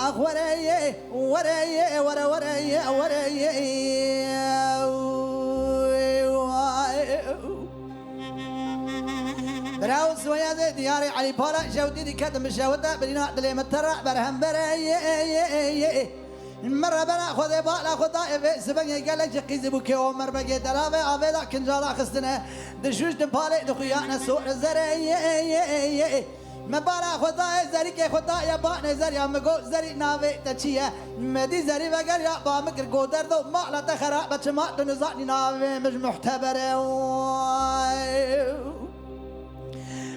آخ ورای ورای ورا ورای ورای براوس ويا دياري علي بالا جودي دي كتم الجودة برينا دلي مترع برهم براي مرة بنا خذ بالا خذ سبني قال لك قيز بوكي عمر بقي دلافي عبيدا كنجالا خستنا دشوش دبالي دخيانا سوق زري ما بالا خذ زري كي خذ يا بان زري ام جو زري نافي تشيه مدي زري بقر يا بامكر قدر دو ما لا تخرا بتشما تنزعني نافي مش محتبره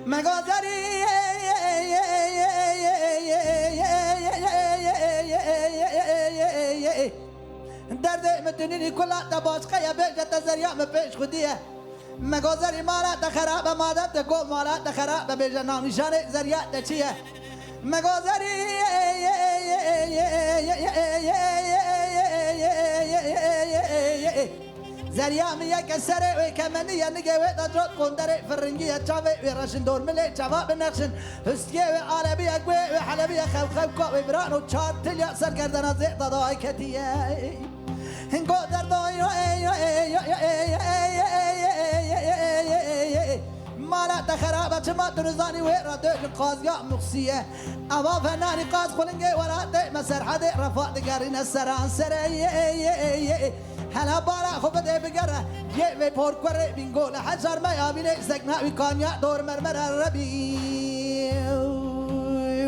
مغازري درد مدنيني كلها تباشقة يا بيجة تزريع ما بيش خديه مغازري مالا تخراب مادا تقول مالا تخراب بيجة نام نشاني زريع تشيه مغازري زريامي يكسر وكمني ينجي تجرد قندري فرنجي تشافي ورشن دور ملي تشافا بنخشن هستي وعربي أقوى وحلبي خف كوي برانو تشار تليا سر كردنا زيت ضاي كتيه هنقدر ضاي مالا تخرابة ما ترزاني ويرادك قاضية مقصية أما فناني قاض خلنجي وراتي مسر حدي رفاق قارين السران سري هلا بالا خبده بقره جيبه پور كره بينقول حجر ما يابيني سكنا بكانيا دور مرمر الربي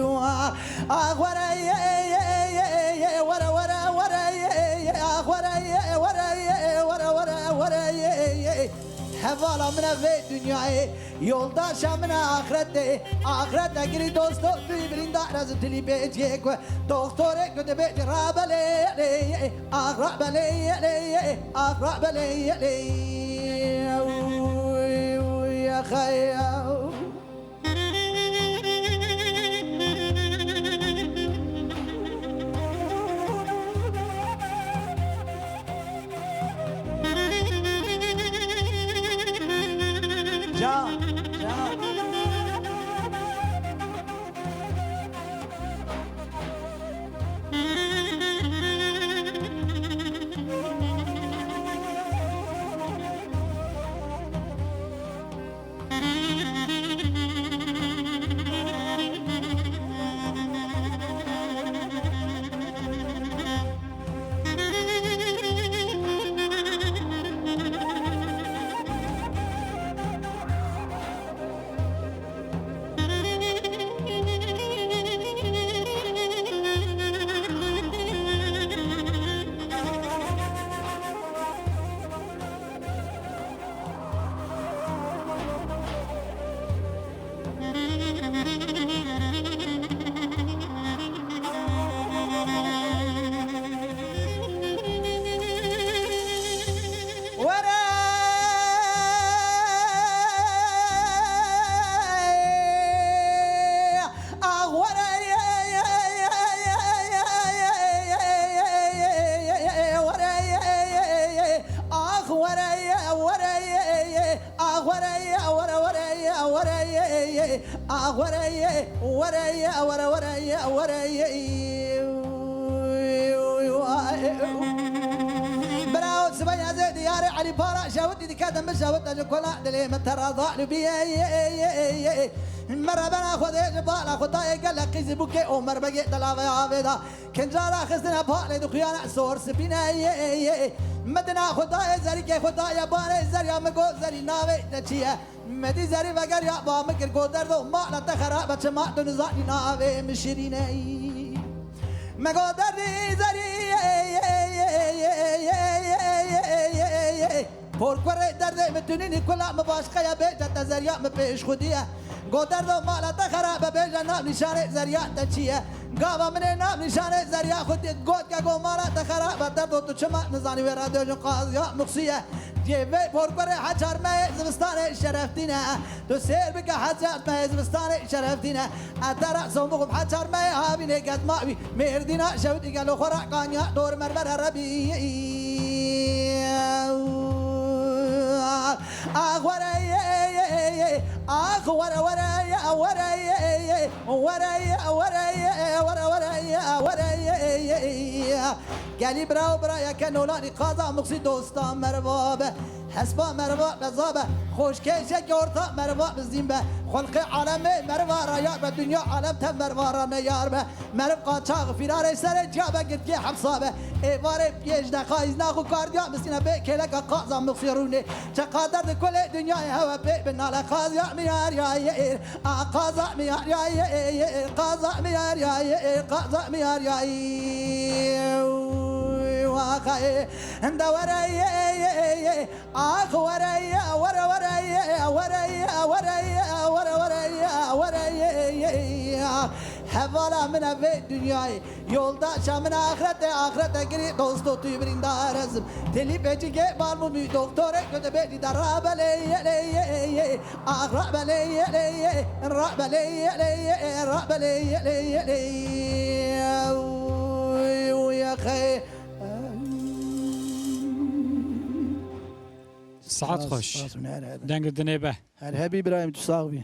ورا ورا ورا ورا حوالا من في دنياي يولداش من آخرته آخرته گری دوستو توی برین دارز تلی بیچیک دکتره کده بیچ رابله آخرابله یا خیال جان براو سبيا زي دياري علي بارا شاودي دي كادم بشاودة كلا دلي مترى ضال بيه مرة بنا خذ جبال خداي قال لك قيز بوكي عمر بقي دلافي عابدا كنجارا خزنا بالي دخيانا سور سبينا مدنا خداي زري كي خداي باري زري امكو زري ناوي تشيه مدي زري بقر يا با مكر قدر دو ما لا تخرا بچما دنزاني ناوي مشريني ما قدر زري پور كره درد متونين كلا مباشقه يا بيت تزريا مبيش خديه قدر دو ما لا تخرا ببيج نام نشانه زريا تشيه قابا من نام نشانه زريا خدي قد كو ما لا تخرا بدر دو تشما نزاني ورادو قاضيه مقصيه جيبي پور كره حجر ما زمستان شرفتينا تو سير بك حجر ما زمستان شرفتينا ادرا زومكم حجر ما هابيني قد ما بي مردينا شودي قالوا خرا قانيا دور مربر ربي ورا ورا وريا وريا ورا وريا وريا قالي براو برايا كانوا لاني قاضى مقصي دوستا مربابه حسبا مربا بزابه خوش كيشه جورتا مربا بزيمبه خلق عالمي مربا رايا بدنيا عالم تم مربا را نيار به مرب قاچاق فيرار سر جابه قد كي حبصابه ايواري بيج دقايز ناخو كارديا مسكينه بكلك قاضى مقصيروني تقادر كل دنيا هوا بنال قاضي ميار يا قاضى ميار يا قاضى ميار يا قاضى ميار يا واخي عند وريا اخ وريا ورا وريا وريا وريا ورا وريا وريا حوالا من في الدنيا يولدا شامن اخرته قري دوستو تيبرين دارزم تلي بيجي بالمو بي دكتور كده بيدي دراب لي اغرب لي رب لي رب لي ويا خي ساعات خوش دنگ دنيبه هل هبي ابراهيم تصاغبي